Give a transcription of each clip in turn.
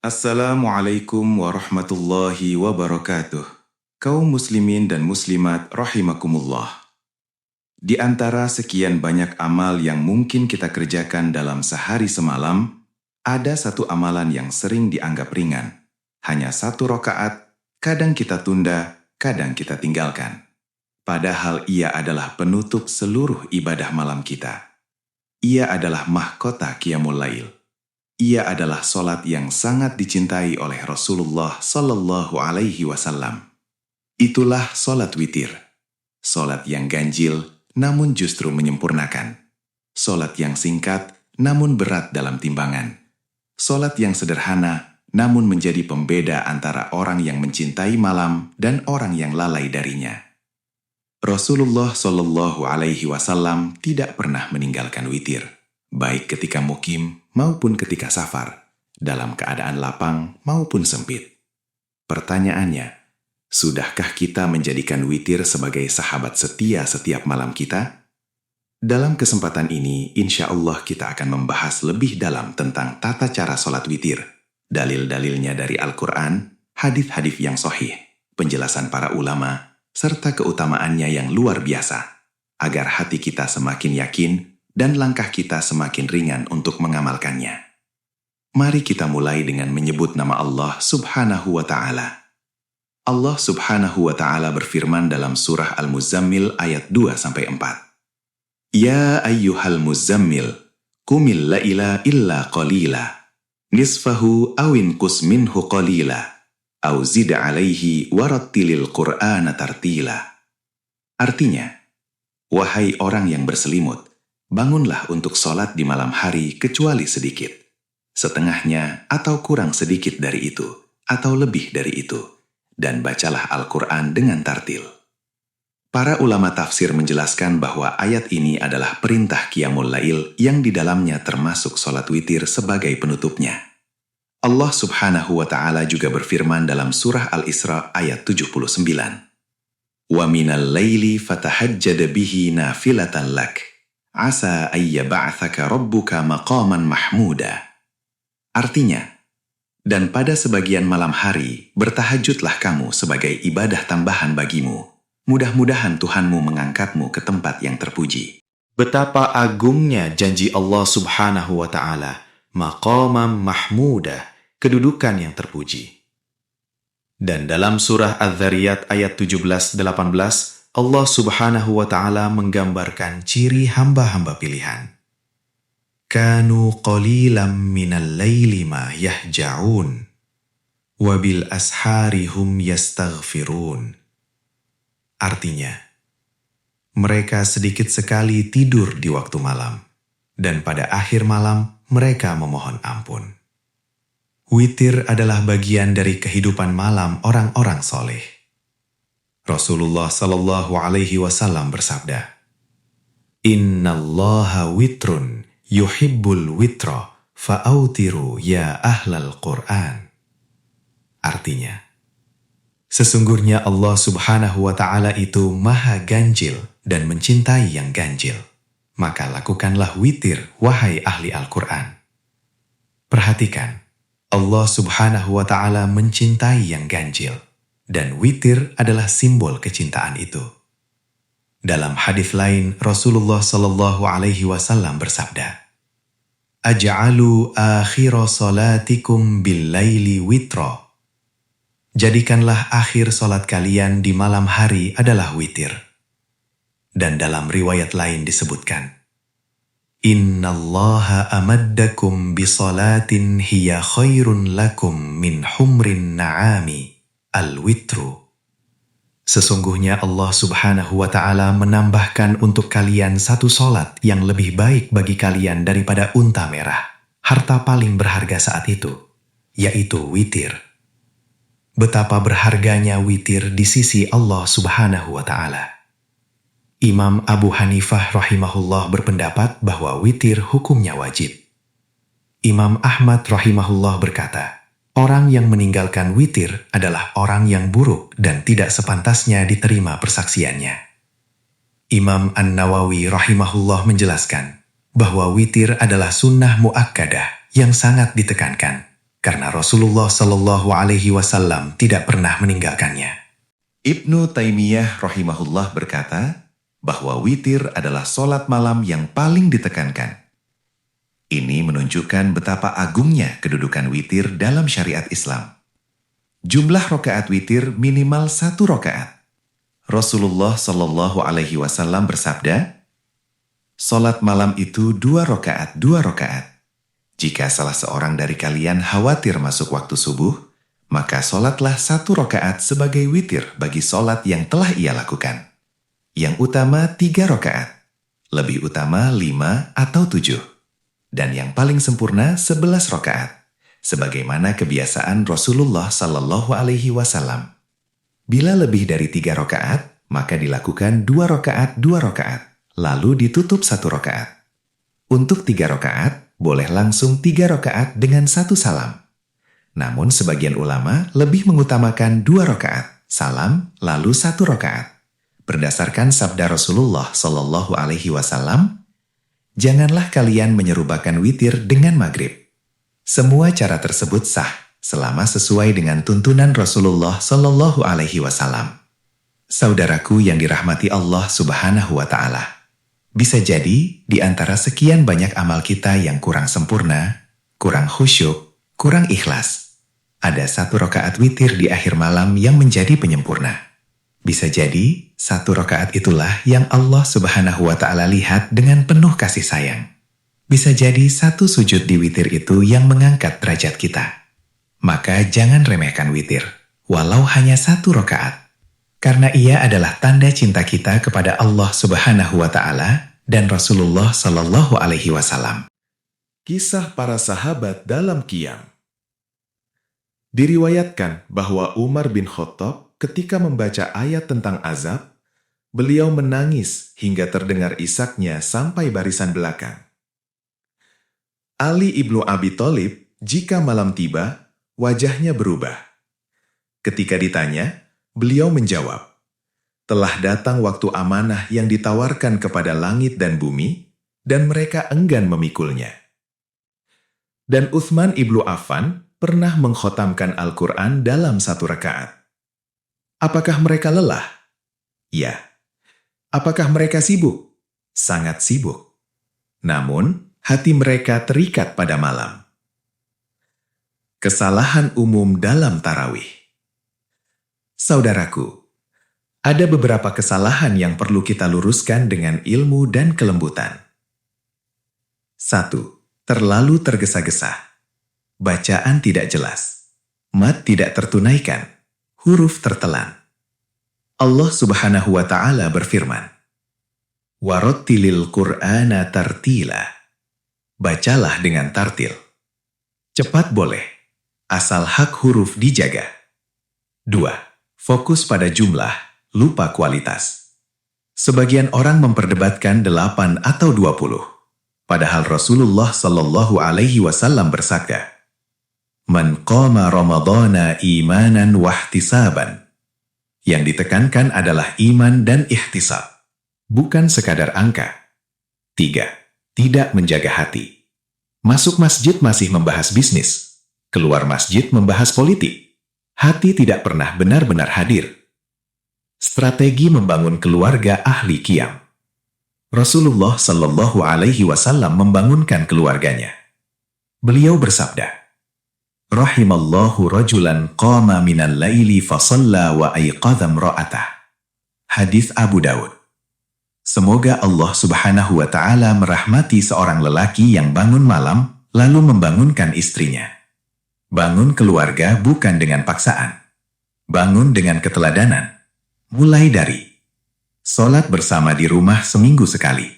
Assalamualaikum warahmatullahi wabarakatuh. Kaum muslimin dan muslimat rahimakumullah. Di antara sekian banyak amal yang mungkin kita kerjakan dalam sehari semalam, ada satu amalan yang sering dianggap ringan. Hanya 1 rakaat, kadang kita tunda, kadang kita tinggalkan. Padahal ia adalah penutup seluruh ibadah malam kita. Ia adalah mahkota Qiyamul Lail. Ia adalah solat yang sangat dicintai oleh Rasulullah Sallallahu Alaihi Wasallam. Itulah solat witir. Solat yang ganjil, namun justru menyempurnakan. Solat yang singkat, namun berat dalam timbangan. Solat yang sederhana, namun menjadi pembeda antara orang yang mencintai malam dan orang yang lalai darinya. Rasulullah Sallallahu Alaihi Wasallam tidak pernah meninggalkan witir, baik ketika mukim maupun ketika safar, dalam keadaan lapang maupun sempit. Pertanyaannya, sudahkah kita menjadikan witir sebagai sahabat setia setiap malam kita? Dalam kesempatan ini, insya Allah kita akan membahas lebih dalam tentang tata cara sholat witir, dalil-dalilnya dari Al-Quran, hadis-hadis yang sahih, penjelasan para ulama, serta keutamaannya yang luar biasa, agar hati kita semakin yakin dan langkah kita semakin ringan untuk mengamalkannya. Mari kita mulai dengan menyebut nama Allah Subhanahu wa Ta'ala. Allah Subhanahu wa Ta'ala berfirman dalam surah Al-Muzammil ayat 2-4. Ya ayyuhal muzammil, qumil laila illa qalila, nisfahu awin qus minhu qalila, au zid alaihi warattilil Qur'ana tartila. Artinya, wahai orang yang berselimut, bangunlah untuk sholat di malam hari kecuali sedikit. Setengahnya atau kurang sedikit dari itu, atau lebih dari itu. Dan bacalah Al-Quran dengan tartil. Para ulama tafsir menjelaskan bahwa ayat ini adalah perintah Qiyamul Lail yang di dalamnya termasuk sholat witir sebagai penutupnya. Allah Subhanahu wa Ta'ala juga berfirman dalam surah Al-Isra ayat 79. Wa minal laili fatahajjad bihi nafilatan lak. Asa ayya ba'athaka rabbuka maqaman mahmuda. Artinya, dan pada sebagian malam hari, bertahajudlah kamu sebagai ibadah tambahan bagimu. Mudah-mudahan Tuhanmu mengangkatmu ke tempat yang terpuji. Betapa agungnya janji Allah Subhanahu wa Ta'ala, maqaman mahmuda, kedudukan yang terpuji. Dan dalam surah Adz-Dzariyat ayat 17-18, Allah Subhanahu wa Ta'ala menggambarkan ciri hamba-hamba pilihan. Kanu qalilam minal laili ma yahja'un, wabil ashari hum yastaghfirun. Artinya, mereka sedikit sekali tidur di waktu malam, dan pada akhir malam mereka memohon ampun. Witir adalah bagian dari kehidupan malam orang-orang soleh. Rasulullah Sallallahu Alaihi Wasallam bersabda, Innallaha witrun yuhibbul witra fa'autiru ya ahlal Qur'an. Artinya, sesungguhnya Allah Subhanahu wa Ta'ala itu maha ganjil dan mencintai yang ganjil. Maka lakukanlah witir, wahai ahli Al-Quran. Perhatikan, Allah Subhanahu wa Ta'ala mencintai yang ganjil, dan witir adalah simbol kecintaan itu. Dalam hadis lain, Rasulullah Sallallahu Alaihi Wasallam bersabda, Aj'alu akhira salatikum bil-laili witra. Jadikanlah akhir salat kalian di malam hari adalah witir. Dan dalam riwayat lain disebutkan, Innallaha amaddakum bisalatin hiya khairun lakum min humrin na'ami al-witru. Sesungguhnya Allah Subhanahu wa Ta'ala menambahkan untuk kalian satu salat yang lebih baik bagi kalian daripada unta merah, harta paling berharga saat itu, yaitu witir. Betapa berharganya witir di sisi Allah Subhanahu wa Ta'ala. Imam Abu Hanifah rahimahullah berpendapat bahwa witir hukumnya wajib. Imam Ahmad rahimahullah berkata, orang yang meninggalkan witir adalah orang yang buruk dan tidak sepantasnya diterima persaksiannya. Imam An-Nawawi rahimahullah menjelaskan bahwa witir adalah sunnah muakkadah yang sangat ditekankan. karena Rasulullah Shallallahu Alaihi Wasallam tidak pernah meninggalkannya. Ibnu Taimiyah rahimahullah berkata bahwa witir adalah sholat malam yang paling ditekankan. Ini menunjukkan betapa agungnya kedudukan witir dalam syariat Islam. Jumlah rakaat witir minimal 1 rakaat. Rasulullah Shallallahu Alaihi Wasallam bersabda, "Sholat malam itu 2 rakaat, 2 rakaat. Jika salah seorang dari kalian khawatir masuk waktu subuh, maka sholatlah 1 rakaat sebagai witir bagi sholat yang telah ia lakukan. Yang utama 3 rakaat, lebih utama 5 atau 7. Dan yang paling sempurna 11 rakaat, sebagaimana kebiasaan Rasulullah Sallallahu Alaihi Wasallam. Bila lebih dari 3 rakaat, maka dilakukan 2 rakaat, 2 rakaat, lalu ditutup 1 rakaat. Untuk 3 rakaat, boleh langsung 3 rakaat dengan 1 salam. Namun sebagian ulama lebih mengutamakan 2 rakaat, salam, lalu 1 rakaat. Berdasarkan sabda Rasulullah Sallallahu Alaihi Wasallam, "Janganlah kalian menyerupakan witir dengan maghrib." Semua cara tersebut sah selama sesuai dengan tuntunan Rasulullah Sallallahu Alaihi Wasallam. Saudaraku yang dirahmati Allah Subhanahu wa Ta'ala, bisa jadi di antara sekian banyak amal kita yang kurang sempurna, kurang khusyuk, kurang ikhlas, ada 1 rakaat witir di akhir malam yang menjadi penyempurna. Bisa jadi 1 rakaat itulah yang Allah Subhanahu wa Ta'ala lihat dengan penuh kasih sayang. Bisa jadi 1 sujud di witir itu yang mengangkat derajat kita. Maka jangan remehkan witir, walau hanya 1 rakaat. Karena ia adalah tanda cinta kita kepada Allah Subhanahu wa Ta'ala dan Rasulullah Sallallahu Alaihi Wasallam. Kisah para sahabat dalam qiyam. Diriwayatkan bahwa Umar bin Khattab ketika membaca ayat tentang azab, beliau menangis hingga terdengar isaknya sampai barisan belakang. Ali ibnu Abi Thalib, jika malam tiba, wajahnya berubah. Ketika ditanya, beliau menjawab, "Telah datang waktu amanah yang ditawarkan kepada langit dan bumi, dan mereka enggan memikulnya." Dan Utsman ibnu Affan pernah mengkhotamkan Al-Quran dalam 1 rakaat. Apakah mereka lelah? Ya. Apakah mereka sibuk? Sangat sibuk. Namun, hati mereka terikat pada malam. Kesalahan umum dalam tarawih. Saudaraku, ada beberapa kesalahan yang perlu kita luruskan dengan ilmu dan kelembutan. 1. Terlalu tergesa-gesa. Bacaan tidak jelas. Mat tidak tertunaikan. Huruf tertelan. Allah Subhanahu wa Ta'ala berfirman, "Warattilil Qur'ana tartila." Bacalah dengan tartil. Cepat boleh, asal hak huruf dijaga. 2. Fokus pada jumlah, lupa kualitas. Sebagian orang memperdebatkan 8 atau 20. Padahal Rasulullah Sallallahu Alaihi Wasallam bersabda, "Man qama Ramadhana imanan wahtisaban." Yang ditekankan adalah iman dan ihtisab, bukan sekadar angka. 3. Tidak menjaga hati. Masuk masjid masih membahas bisnis, keluar masjid membahas politik. Hati tidak pernah benar-benar hadir. Strategi membangun keluarga ahli qiyam. Rasulullah Sallallahu Alaihi Wasallam membangunkan keluarganya. Beliau bersabda, "Rahimallahu rajulan qama minal laili fasalla wa ayqadha imra'atah." Hadis Abu Daud. Semoga Allah Subhanahu wa Ta'ala merahmati seorang lelaki yang bangun malam lalu membangunkan istrinya. Bangun keluarga bukan dengan paksaan. Bangun dengan keteladanan. Mulai dari sholat bersama di rumah seminggu sekali.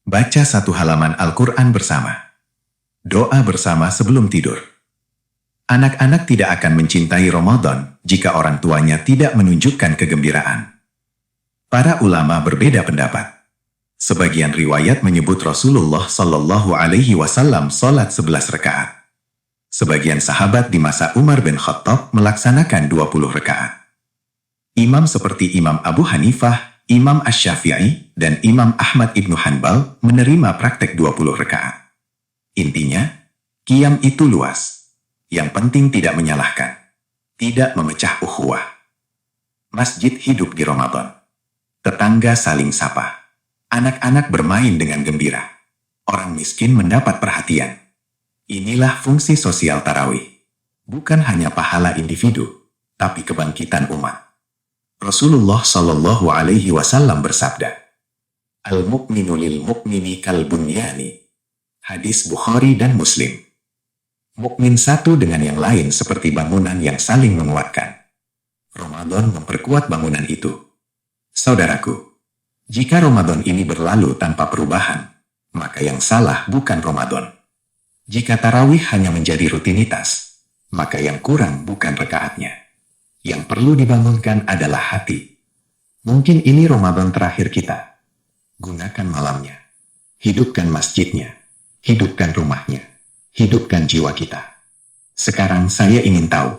Baca 1 halaman Al-Quran bersama. Doa bersama sebelum tidur. Anak-anak tidak akan mencintai Ramadan jika orang tuanya tidak menunjukkan kegembiraan. Para ulama berbeda pendapat. Sebagian riwayat menyebut Rasulullah Sallallahu Alaihi Wasallam sholat 11 rakaat. Sebagian sahabat di masa Umar bin Khattab melaksanakan 20 rakaat. Imam seperti Imam Abu Hanifah, Imam Asy-Syafi'i, dan Imam Ahmad ibnu Hanbal menerima praktek 20 rakaat. Intinya, qiyam itu luas. Yang penting tidak menyalahkan. Tidak memecah ukhuwah. Masjid hidup di Ramadan. Tetangga saling sapa. Anak-anak bermain dengan gembira. Orang miskin mendapat perhatian. Inilah fungsi sosial tarawih. Bukan hanya pahala individu, tapi kebangkitan umat. Rasulullah Shallallahu Alaihi Wasallam bersabda, "Al-mu'minu lil mu'mini kal bunyani." Hadis Bukhari dan Muslim. Mukmin satu dengan yang lain seperti bangunan yang saling menguatkan. Ramadan memperkuat bangunan itu. Saudaraku, jika Ramadan ini berlalu tanpa perubahan, maka yang salah bukan Ramadan. Jika tarawih hanya menjadi rutinitas, maka yang kurang bukan rakaatnya. Yang perlu dibangunkan adalah hati. Mungkin ini Ramadan terakhir kita. Gunakan malamnya. Hidupkan masjidnya. Hidupkan rumahnya. Hidupkan jiwa kita. Sekarang saya ingin tahu,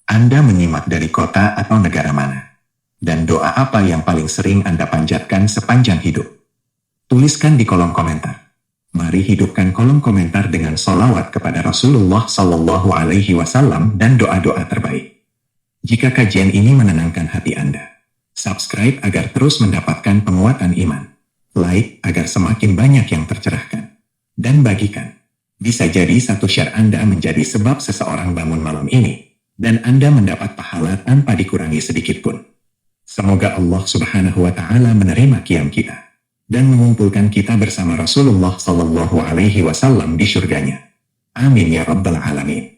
Anda menyimak dari kota atau negara mana? Dan doa apa yang paling sering Anda panjatkan sepanjang hidup? Tuliskan di kolom komentar. Mari hidupkan kolom komentar dengan sholawat kepada Rasulullah Sallallahu Alaihi Wasallam dan doa-doa terbaik. Jika kajian ini menenangkan hati Anda, subscribe agar terus mendapatkan penguatan iman. Like agar semakin banyak yang tercerahkan. Dan bagikan. Bisa jadi satu share Anda menjadi sebab seseorang bangun malam ini, dan Anda mendapat pahala tanpa dikurangi sedikit pun. Semoga Allah Subhanahu wa Ta'ala menerima qiyam kita dan mengumpulkan kita bersama Rasulullah Sallallahu Alaihi Wasallam di surganya. Amin ya Rabbal Alamin.